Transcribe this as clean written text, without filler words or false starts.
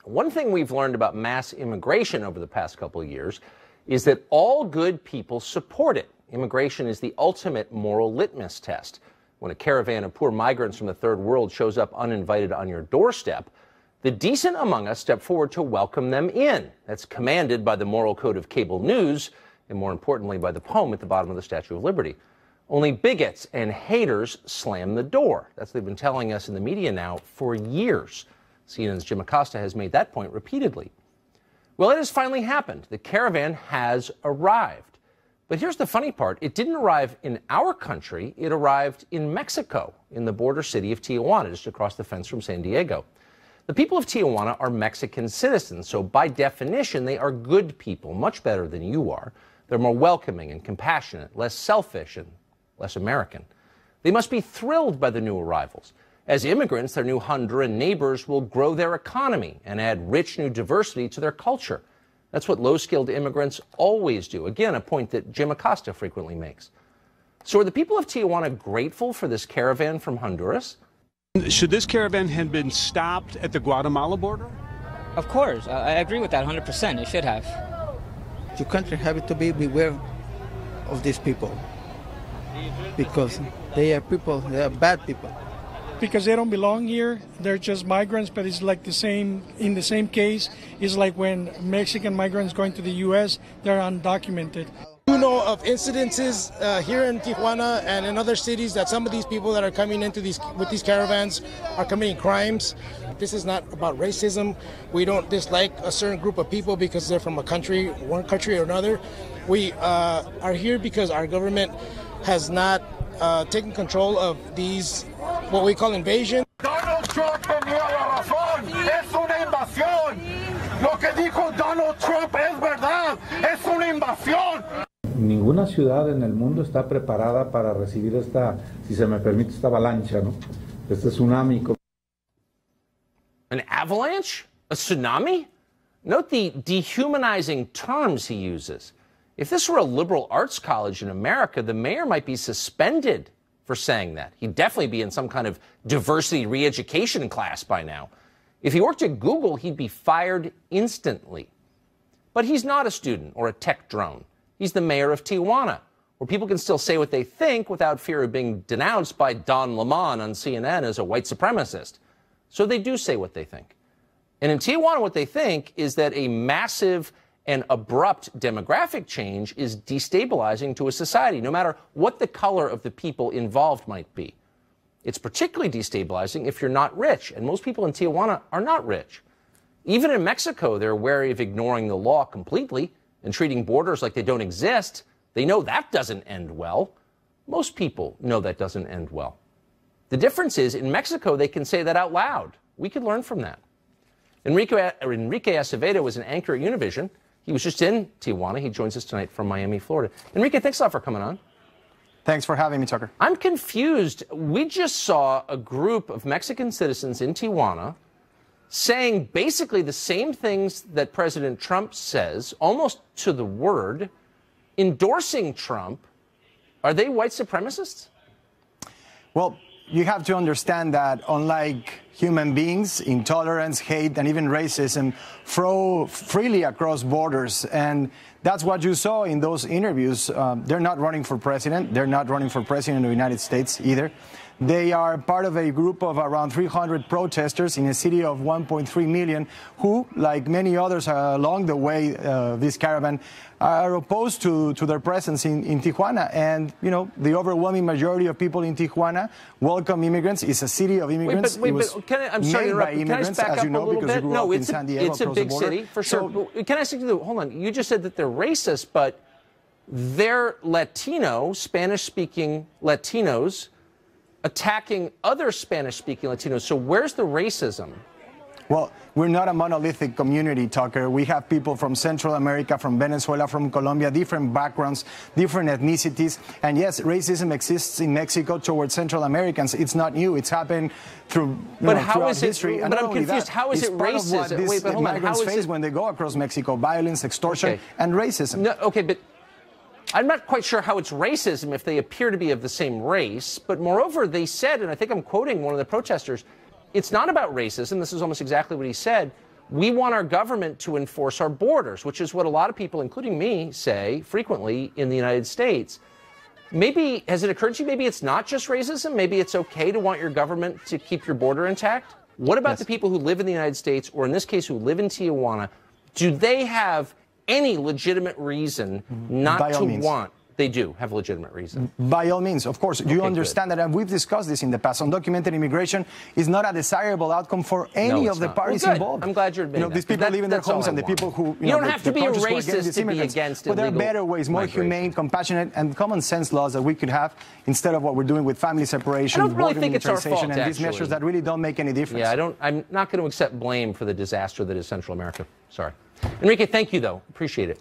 One thing we've learned about mass immigration over the past couple of years is that all good people support it. Immigration is the ultimate moral litmus test. When a caravan of poor migrants from the third world shows up uninvited on your doorstep, the decent among us step forward to welcome them in. That's commanded by the moral code of cable news, and more importantly, by the poem at the bottom of the Statue of Liberty. Only bigots and haters slam the door. That's what they've been telling us in the media now for years. CNN's Jim Acosta has made that point repeatedly. Well, it has finally happened. The caravan has arrived. But here's the funny part. It didn't arrive in our country. It arrived in Mexico, in the border city of Tijuana, just across the fence from San Diego. The people of Tijuana are Mexican citizens, so by definition, they are good people, much better than you are. They're more welcoming and compassionate, less selfish and less American. They must be thrilled by the new arrivals. As immigrants, their new Honduran neighbors will grow their economy and add rich new diversity to their culture. That's what low-skilled immigrants always do. Again, a point that Jim Acosta frequently makes. So are the people of Tijuana grateful for this caravan from Honduras? Should this caravan have been stopped at the Guatemala border? Of course. I agree with that 100%. It should have. Your country have to be beware of these people because they are people, they are bad people. Because they don't belong here. They're just migrants, but it's like the same, in the same case, it's like when Mexican migrants going to the U.S., they're undocumented. You know of incidences here in Tijuana and in other cities that some of these people that are coming into with these caravans are committing crimes. This is not about racism. We don't dislike a certain group of people because they're from a country, one country or another. We are here because our government has not taken control of these, what we call invasion. Donald Trump tenía la razón. Es una invasión. Lo que dijo Donald Trump es verdad. Es una invasión. Ninguna ciudad en el mundo está preparada para recibir esta, si se me permite, esta avalancha, ¿no? Este tsunami. An avalanche? A tsunami? Note the dehumanizing terms he uses. If this were a liberal arts college in America, the mayor might be suspended for saying that. He'd definitely be in some kind of diversity re-education class by now. If he worked at Google, he'd be fired instantly. But he's not a student or a tech drone. He's the mayor of Tijuana, where people can still say what they think without fear of being denounced by Don Lemon on CNN as a white supremacist. So they do say what they think. And in Tijuana, what they think is that a massive and abrupt demographic change is destabilizing to a society, no matter what the color of the people involved might be. It's particularly destabilizing if you're not rich, and most people in Tijuana are not rich. Even in Mexico, they're wary of ignoring the law completely and treating borders like they don't exist. They know that doesn't end well. Most people know that doesn't end well. The difference is, in Mexico, they can say that out loud. We could learn from that. Enrique Acevedo was an anchor at Univision. He was just in Tijuana. He joins us tonight from Miami, Florida. Enrique, thanks a lot for coming on. Thanks for having me, Tucker. I'm confused. We just saw a group of Mexican citizens in Tijuana saying basically the same things that President Trump says, almost to the word, endorsing Trump. Are they white supremacists? Well, you have to understand that unlike human beings, intolerance, hate, and even racism flow freely across borders. And that's what you saw in those interviews. They're not running for president. They're not running for president of the United States either. They are part of a group of around 300 protesters in a city of 1.3 million who, like many others along the way, this caravan, are opposed to their presence in Tijuana. And, you know, the overwhelming majority of people in Tijuana welcome immigrants. It's a city of immigrants. I'm sorry to interrupt. Can I just back up a little bit? No, it's a big city, for sure. So, can I ask you, hold on, you just said that they're racist, but they're Latino, Spanish-speaking Latinos, attacking other Spanish-speaking Latinos. So where's the racism? Well, we're not a monolithic community, Tucker. We have people from Central America, from Venezuela, from Colombia, different backgrounds, different ethnicities. And yes, racism exists in Mexico towards Central Americans. It's not new. It's happened through throughout history. But I'm confused. How is it racist? Wait, but hold on. Migrants face when they go across Mexico: violence, extortion, and racism. No, okay, but I'm not quite sure how it's racism if they appear to be of the same race. But moreover, they said, and I think I'm quoting one of the protesters, it's not about racism. This is almost exactly what he said. we want our government to enforce our borders, which is what a lot of people, including me, say frequently in the United States. Maybe, has it occurred to you, maybe it's not just racism? Maybe it's okay to want your government to keep your border intact? What about the people who live in the United States, or in this case, who live in Tijuana? Do they have any legitimate reason not to want? They do have a legitimate reason. By all means, of course. You understand that, and we've discussed this in the past. Undocumented immigration is not a desirable outcome for any of the parties involved. I'm glad you're admitting these people live in their homes, and the people who you don't have to be a racist to be against but there are better ways, more humane, compassionate, and common sense laws that we could have instead of what we're doing with family separation, I don't really border think it's our militarization, fault, and these measures that really don't make any difference. Yeah, I'm not going to accept blame for the disaster that is Central America. Sorry. Enrique, thank you, though. Appreciate it.